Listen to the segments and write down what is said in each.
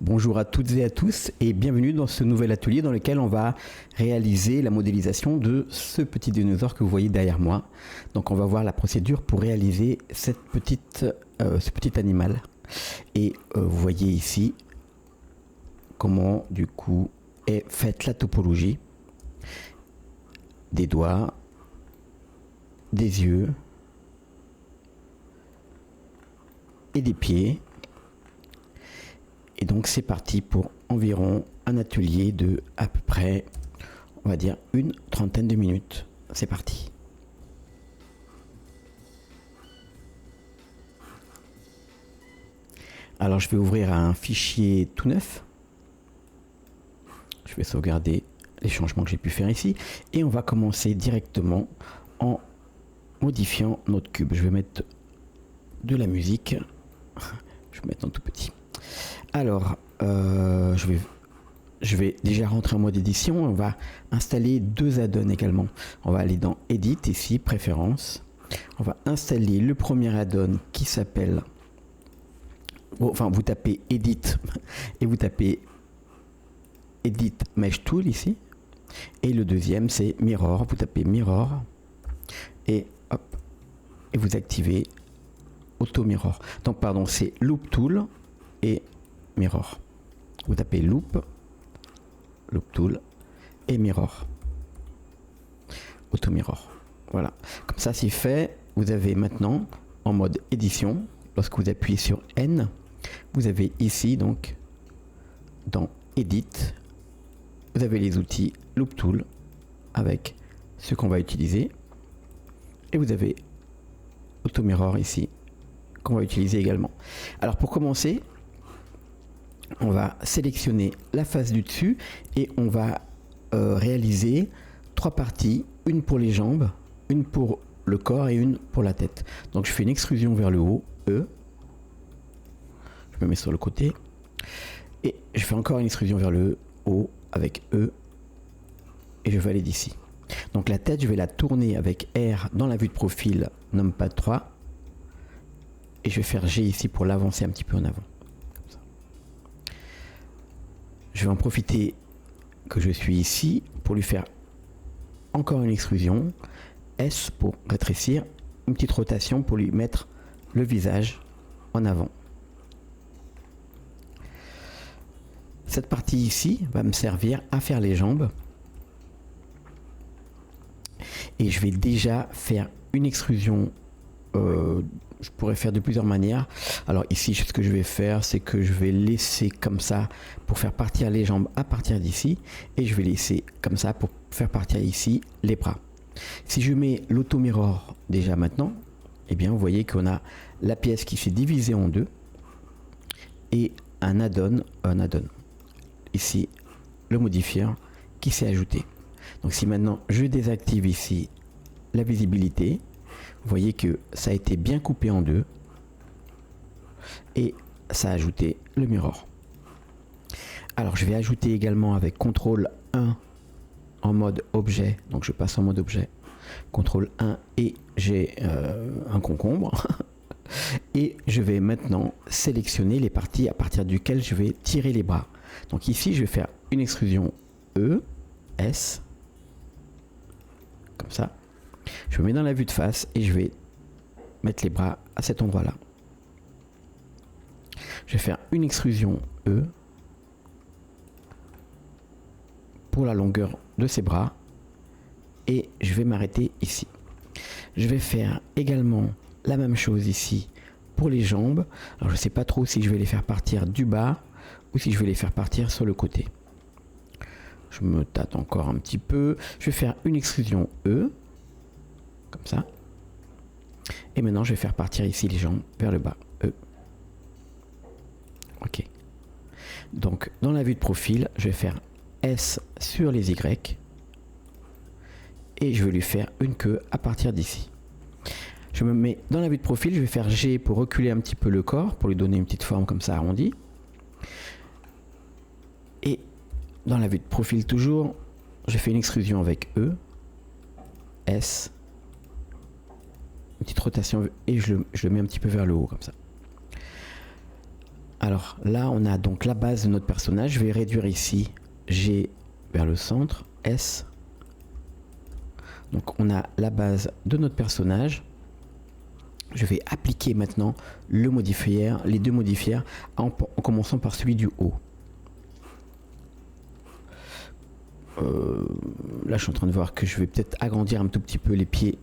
Bonjour à toutes et à tous et bienvenue dans ce nouvel atelier dans lequel on va réaliser la modélisation de ce petit dinosaure que vous voyez derrière moi. Donc on va voir la procédure pour réaliser ce petit animal. Et vous voyez ici comment du coup est faite la topologie des doigts, des yeux et des pieds. Et donc c'est parti pour environ un atelier de à peu près, on va dire, une trentaine de minutes. C'est parti. Alors je vais ouvrir un fichier tout neuf. Je vais sauvegarder les changements que j'ai pu faire ici. Et on va commencer directement en modifiant notre cube. Je vais mettre de la musique. Je vais mettre en tout petit. Alors, je vais déjà rentrer en mode édition. On va installer deux add-ons également. On va aller dans Edit, ici, Préférences. On va installer le premier add-on qui s'appelle... Enfin, vous tapez Edit et vous tapez Edit Mesh Tool ici. Et le deuxième, c'est Mirror. Vous tapez Mirror et hop, et vous activez Auto Mirror. Donc, pardon, c'est Loop Tool et Mirror. Vous tapez Loop Tool et Mirror. Auto Mirror. Voilà. Comme ça, c'est fait. Vous avez maintenant en mode édition, lorsque vous appuyez sur N, vous avez ici donc dans Edit, vous avez les outils Loop Tool avec ce qu'on va utiliser et vous avez Auto Mirror ici qu'on va utiliser également. Alors pour commencer, on va sélectionner la face du dessus et on va réaliser trois parties, une pour les jambes, une pour le corps et une pour la tête. Donc je fais une extrusion vers le haut, E. Je me mets sur le côté. Et je fais encore une extrusion vers le haut avec E. Et je valide ici. Donc la tête, je vais la tourner avec R dans la vue de profil Numpad 3. Et je vais faire G ici pour l'avancer un petit peu en avant. Comme ça. Je vais en profiter que je suis ici pour lui faire encore une extrusion. S pour rétrécir. Une petite rotation pour lui mettre le visage en avant. Cette partie ici va me servir à faire les jambes. Et je vais déjà faire une extrusion. Je pourrais faire de plusieurs manières. Alors ici, ce que je vais faire, c'est que je vais laisser comme ça pour faire partir les jambes à partir d'ici. Et je vais laisser comme ça pour faire partir ici les bras. Si je mets l'auto-mirror déjà maintenant, eh bien vous voyez qu'on a la pièce qui s'est divisée en deux. Et un add-on. Ici, le modifier qui s'est ajouté. Donc si maintenant je désactive ici la visibilité, vous voyez que ça a été bien coupé en deux et ça a ajouté le mirror. Alors je vais ajouter également avec CTRL 1 en mode objet, donc je passe en mode objet, CTRL 1 et j'ai un concombre. Et je vais maintenant sélectionner les parties à partir duquel je vais tirer les bras. Donc ici, je vais faire une extrusion E, S, comme ça. Je me mets dans la vue de face et je vais mettre les bras à cet endroit-là. Je vais faire une extrusion E pour la longueur de ces bras et je vais m'arrêter ici. Je vais faire également la même chose ici pour les jambes. Alors je ne sais pas trop si je vais les faire partir du bas ou si je vais les faire partir sur le côté. Je me tâte encore un petit peu. Je vais faire une extrusion E, comme ça. Et maintenant je vais faire partir ici les jambes vers le bas, E. Ok. Donc dans la vue de profil, je vais faire S sur les Y. Et je vais lui faire une queue à partir d'ici. Je me mets dans la vue de profil, je vais faire G pour reculer un petit peu le corps, pour lui donner une petite forme comme ça arrondie. Et dans la vue de profil toujours, je fais une extrusion avec E, S, une petite rotation et je le mets un petit peu vers le haut comme ça. Alors là, on a donc la base de notre personnage. Je vais réduire ici G vers le centre, S. Donc on a la base de notre personnage. Je vais appliquer maintenant le modifier, les deux modifiers en commençant par celui du haut. Là, je suis en train de voir que je vais peut-être agrandir un tout petit peu les pieds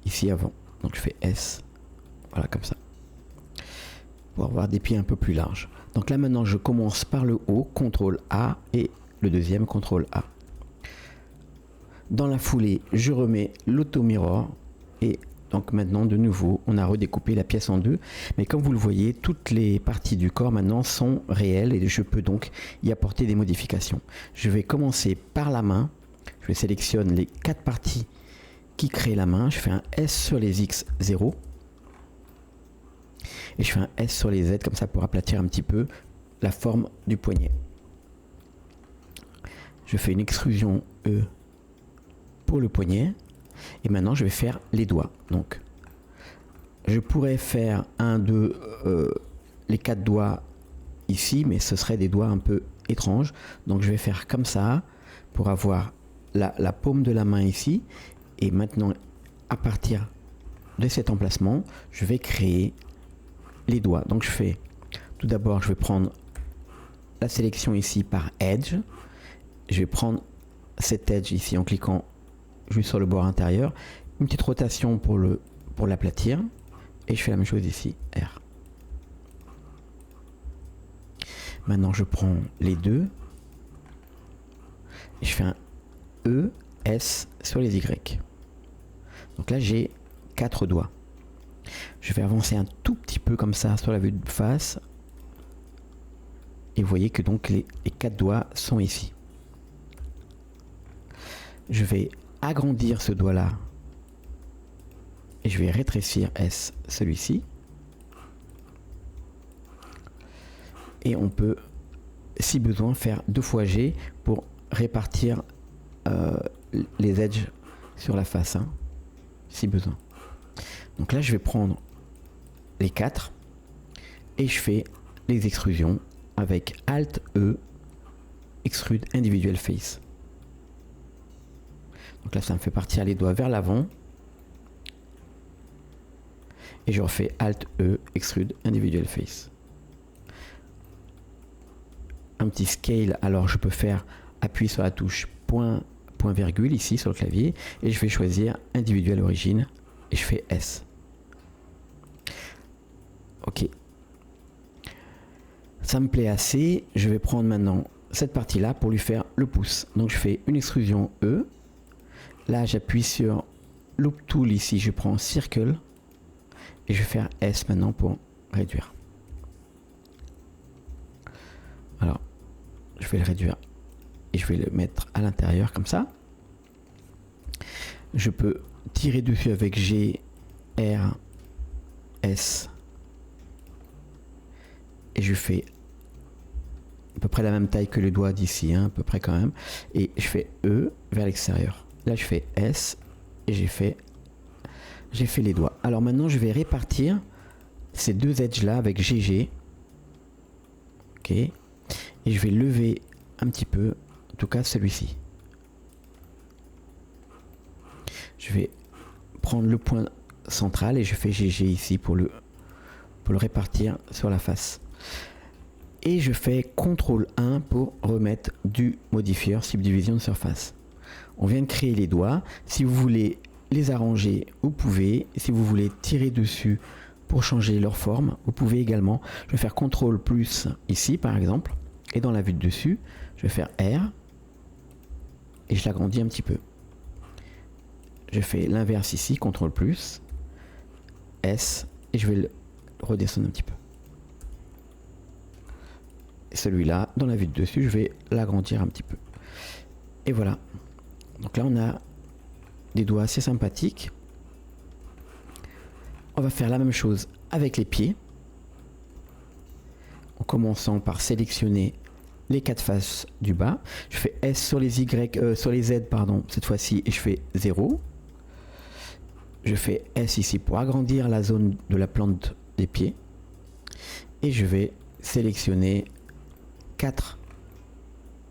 ici avant. Donc je fais S, voilà comme ça, pour avoir des pieds un peu plus larges. Donc là maintenant, je commence par le haut, CTRL A, et le deuxième, CTRL A. Dans la foulée, je remets l'auto-mirror, et donc maintenant, de nouveau, on a redécoupé la pièce en deux. Mais comme vous le voyez, toutes les parties du corps maintenant sont réelles et je peux donc y apporter des modifications. Je vais commencer par la main. Je sélectionne les 4 parties qui créent la main. Je fais un S sur les X0. Et je fais un S sur les Z comme ça pour aplatir un petit peu la forme du poignet. Je fais une extrusion E pour le poignet. Et maintenant, je vais faire les doigts. Donc, je pourrais faire les 4 doigts ici, mais ce serait des doigts un peu étranges. Donc, je vais faire comme ça pour avoir la paume de la main ici. Et maintenant, à partir de cet emplacement, je vais créer les doigts. Donc, je fais tout d'abord, je vais prendre la sélection ici par Edge. Je vais prendre cet Edge ici en cliquant juste sur le bord intérieur, une petite rotation pour l'aplatir, et je fais la même chose ici, R. Maintenant je prends les deux, et je fais un E, S sur les Y. Donc là j'ai 4 doigts. Je vais avancer un tout petit peu comme ça sur la vue de face, et vous voyez que donc les 4 doigts sont ici. Je vais agrandir ce doigt là et je vais rétrécir S celui-ci, et on peut si besoin faire 2 fois G pour répartir les edges sur la face, hein, si besoin. Donc là je vais prendre les 4 et je fais les extrusions avec Alt E, Extrude Individual Face. Donc là, ça me fait partir les doigts vers l'avant. Et je refais Alt E, Extrude Individual Face. Un petit scale, alors je peux faire appuyer sur la touche point virgule ici sur le clavier. Et je vais choisir Individual Origin. Et je fais S. Ok. Ça me plaît assez. Je vais prendre maintenant cette partie-là pour lui faire le pouce. Donc je fais une extrusion E. Là, j'appuie sur Loop Tool ici, je prends Circle et je vais faire S maintenant pour réduire. Alors, je vais le réduire et je vais le mettre à l'intérieur comme ça. Je peux tirer dessus avec G, R, S et je fais à peu près la même taille que le doigt d'ici, hein, à peu près quand même, et je fais E vers l'extérieur. Là, je fais S et j'ai fait les doigts. Alors maintenant, je vais répartir ces 2 edges là avec GG. Ok. Et je vais lever un petit peu, en tout cas celui-ci. Je vais prendre le point central et je fais GG ici pour le répartir sur la face. Et je fais CTRL 1 pour remettre du modifier Subdivision de surface. On vient de créer les doigts. Si vous voulez les arranger, vous pouvez. Si vous voulez tirer dessus pour changer leur forme, vous pouvez également. Je vais faire CTRL plus ici par exemple. Et dans la vue de dessus, je vais faire R. Et je l'agrandis un petit peu. Je fais l'inverse ici, CTRL plus, S. Et je vais le redescendre un petit peu. Et celui-là, dans la vue de dessus, je vais l'agrandir un petit peu. Et voilà. Donc là, on a des doigts assez sympathiques. On va faire la même chose avec les pieds. En commençant par sélectionner les 4 faces du bas. Je fais S sur les Y, sur les Z, pardon, cette fois-ci, et je fais 0. Je fais S ici pour agrandir la zone de la plante des pieds. Et je vais sélectionner 4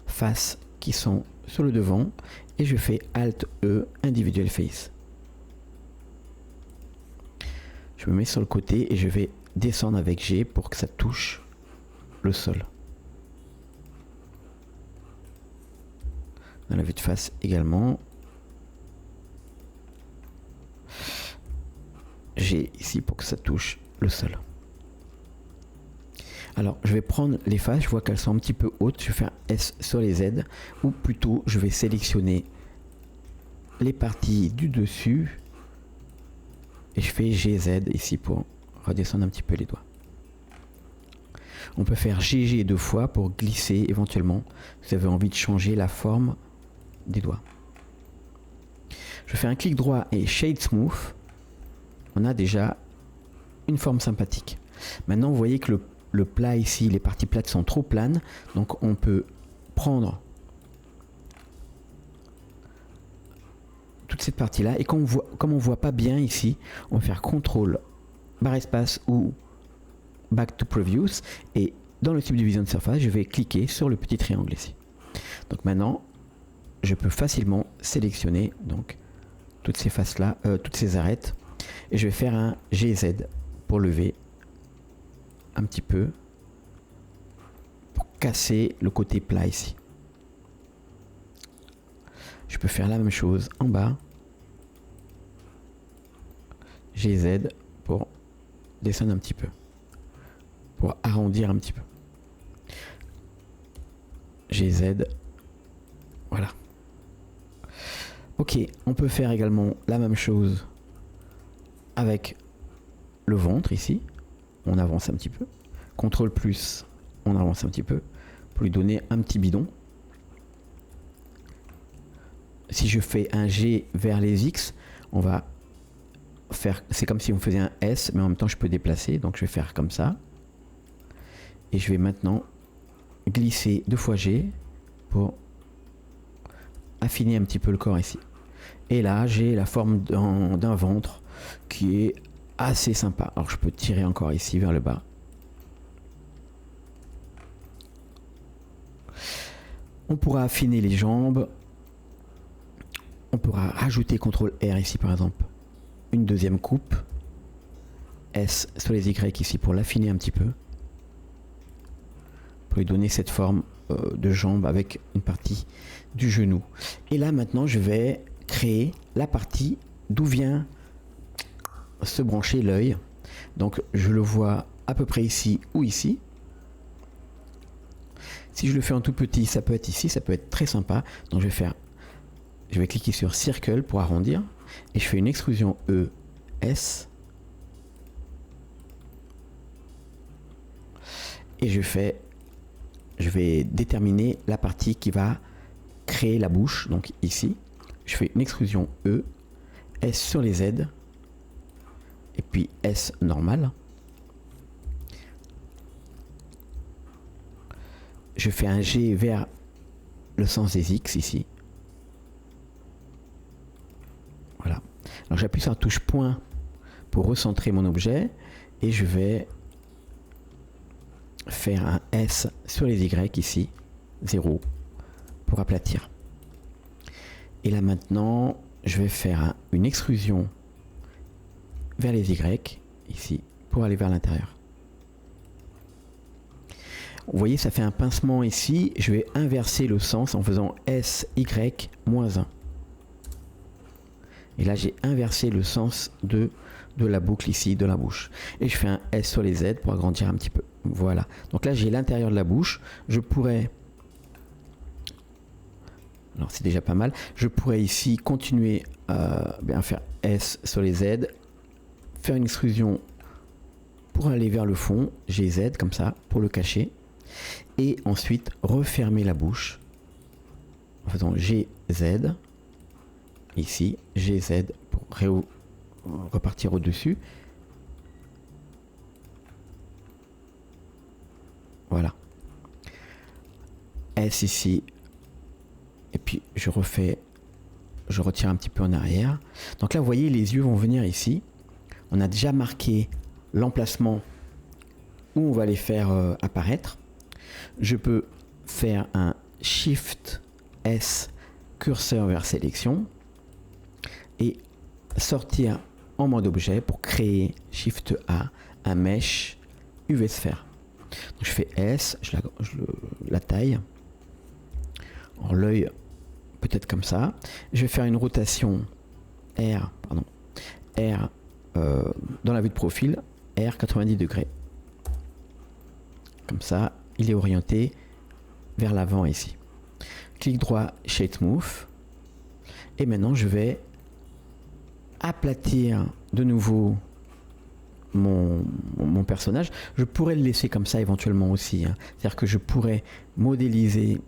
faces qui sont sur le devant et je fais Alt E, Individual Face. Je me mets sur le côté et je vais descendre avec G pour que ça touche le sol. Dans la vue de face également. G ici pour que ça touche le sol. Alors je vais prendre les faces, je vois qu'elles sont un petit peu hautes, je vais faire S sur les Z, ou plutôt je vais sélectionner les parties du dessus et je fais GZ ici pour redescendre un petit peu les doigts. On peut faire GG 2 fois pour glisser éventuellement si vous avez envie de changer la forme des doigts. Je fais un clic droit et Shade Smooth. On a déjà une forme sympathique. Maintenant vous voyez que le plat ici, les parties plates sont trop planes, donc on peut prendre toute cette partie là et comme on voit pas bien ici, on va faire CTRL barre espace ou Back to Previous et dans le Subdivision Surface je vais cliquer sur le petit triangle ici. Donc maintenant je peux facilement sélectionner donc toutes ces faces là, toutes ces arêtes et je vais faire un GZ pour lever un petit peu pour casser le côté plat ici. Je peux faire la même chose en bas. GZ pour descendre un petit peu. Pour arrondir un petit peu. GZ. Voilà. Ok, on peut faire également la même chose avec le ventre ici. On avance un petit peu. CTRL plus, on avance un petit peu pour lui donner un petit bidon. Si je fais un G vers les X, on va faire, c'est comme si on faisait un S, mais en même temps je peux déplacer, donc je vais faire comme ça. Et je vais maintenant glisser 2 fois G pour affiner un petit peu le corps ici. Et là, j'ai la forme d'un ventre qui est assez sympa. Alors je peux tirer encore ici vers le bas. On pourra affiner les jambes. On pourra rajouter CTRL R ici par exemple. Une deuxième coupe. S sur les Y ici pour l'affiner un petit peu. Pour lui donner cette forme de jambe avec une partie du genou. Et là maintenant je vais créer la partie d'où vient se brancher l'œil. Donc je le vois à peu près ici ou ici. Si je le fais en tout petit, ça peut être ici, ça peut être très sympa. Donc je vais cliquer sur Circle pour arrondir et je fais une extrusion ES et je vais déterminer la partie qui va créer la bouche. Donc ici, je fais une extrusion E, S sur les Z et puis S normal. Je fais un G vers le sens des X ici. Voilà. Alors j'appuie sur la touche point pour recentrer mon objet et je vais faire un S sur les Y ici, 0 pour aplatir. Et là maintenant, je vais faire une extrusion vers les Y ici pour aller vers l'intérieur. Vous voyez, ça fait un pincement ici. Je vais inverser le sens en faisant SY -1. Et là, j'ai inversé le sens de la boucle ici, de la bouche. Et je fais un S sur les Z pour agrandir un petit peu. Voilà. Donc là, j'ai l'intérieur de la bouche. Je pourrais... Alors, c'est déjà pas mal. Je pourrais ici continuer à faire S sur les Z. Faire une extrusion pour aller vers le fond. GZ comme ça, pour le cacher. Et ensuite refermer la bouche en faisant GZ ici, GZ pour repartir au-dessus. Voilà. S ici. Et puis je retire un petit peu en arrière. Donc là, vous voyez, les yeux vont venir ici. On a déjà marqué l'emplacement où on va les faire apparaître. Je peux faire un Shift S curseur vers sélection et sortir en mode objet pour créer Shift A un mesh UV sphère. Donc je fais S, je la taille. En l'œil peut-être comme ça. Je vais faire une rotation R dans la vue de profil, R 90 degrés. Comme ça, il est orienté vers l'avant ici. Clic droit, Shade Smooth. Et maintenant, je vais aplatir de nouveau mon personnage. Je pourrais le laisser comme ça éventuellement aussi. C'est-à-dire que je pourrais modéliser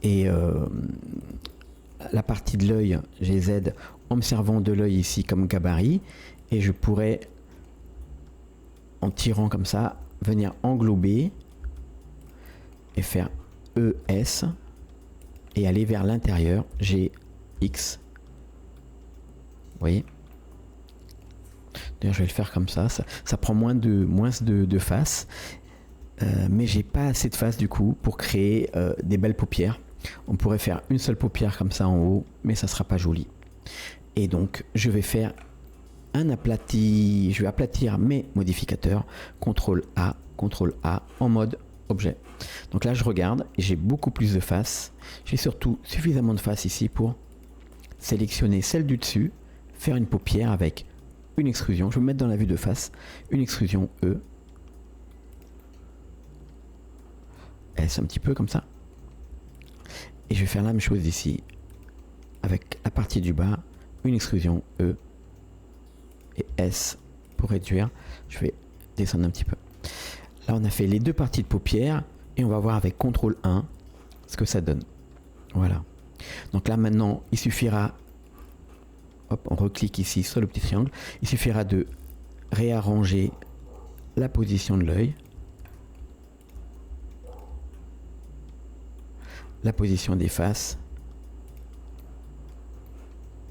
et la partie de l'œil GZ en me servant de l'œil ici comme gabarit, et je pourrais, en tirant comme ça, venir englober et faire ES et aller vers l'intérieur GX. Vous voyez? D'ailleurs, je vais le faire comme ça. Ça prend moins de faces, mais j'ai pas assez de faces du coup pour créer des belles paupières. On pourrait faire une seule paupière comme ça en haut, mais ça sera pas joli. Et donc, je vais faire un aplati. Je vais aplatir mes modificateurs. CTRL A en mode objet. Donc là, je regarde et j'ai beaucoup plus de faces. J'ai surtout suffisamment de faces ici pour sélectionner celle du dessus, faire une paupière avec une extrusion. Je vais me mettre dans la vue de face, une extrusion E. S un petit peu comme ça. Et je vais faire la même chose ici avec la partie du bas, une extrusion E et S pour réduire. Je vais descendre un petit peu. Là, on a fait les deux parties de paupières et on va voir avec CTRL 1 ce que ça donne. Voilà. Donc là, maintenant, il suffira, hop, on reclique ici sur le petit triangle, il suffira de réarranger la position de l'œil, la position des faces,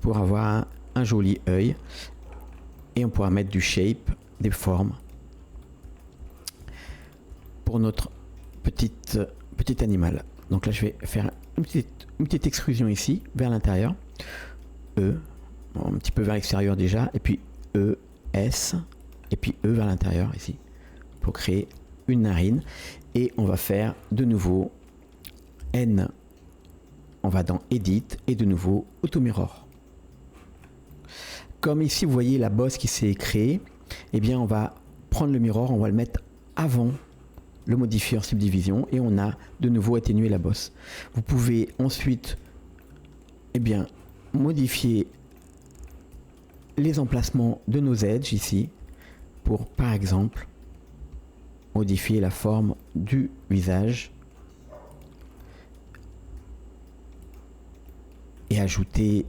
pour avoir un joli œil, et on pourra mettre du shape, des formes pour notre petit animal. Donc là, je vais faire une petite extrusion ici vers l'intérieur, E, un petit peu vers l'extérieur déjà, et puis E, S, et puis E vers l'intérieur ici pour créer une narine. Et on va faire de nouveau N, on va dans Edit et de nouveau Auto Mirror. Comme ici vous voyez la bosse qui s'est créée, eh bien on va prendre le mirror, on va le mettre avant le modifier en subdivision et on a de nouveau atténué la bosse. Vous pouvez ensuite modifier les emplacements de nos edges ici pour par exemple modifier la forme du visage et ajouter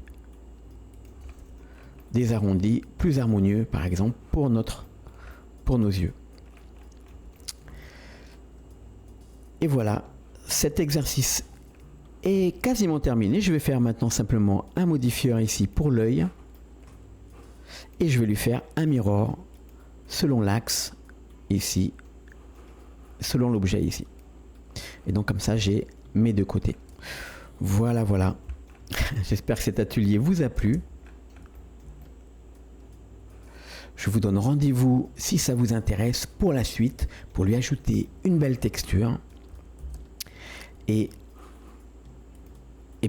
des arrondis plus harmonieux par exemple pour nos yeux. Et voilà, cet exercice est quasiment terminé. Je vais faire maintenant simplement un modifieur ici pour l'œil et je vais lui faire un mirror selon l'axe ici, selon l'objet ici. Et donc comme ça j'ai mes deux côtés. Voilà. J'espère que cet atelier vous a plu. Je vous donne rendez-vous si ça vous intéresse pour la suite, pour lui ajouter une belle texture. Et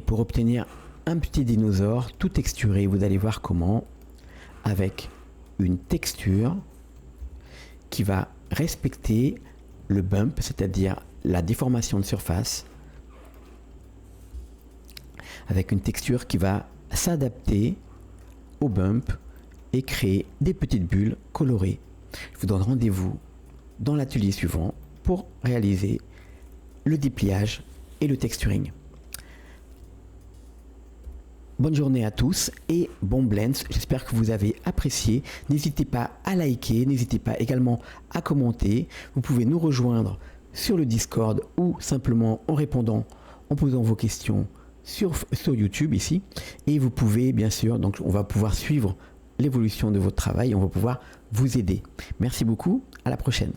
pour obtenir un petit dinosaure tout texturé, vous allez voir comment, avec une texture qui va respecter le bump, c'est-à-dire la déformation de surface, avec une texture qui va s'adapter au bump et créer des petites bulles colorées. Je vous donne rendez-vous dans l'atelier suivant pour réaliser le dépliage et le texturing. Bonne journée à tous et bon blends. J'espère que vous avez apprécié. N'hésitez pas à liker, n'hésitez pas également à commenter. Vous pouvez nous rejoindre sur le Discord ou simplement en répondant, en posant vos questions sur YouTube ici. Et vous pouvez bien sûr, donc on va pouvoir suivre l'évolution de votre travail. On va pouvoir vous aider. Merci beaucoup. À la prochaine.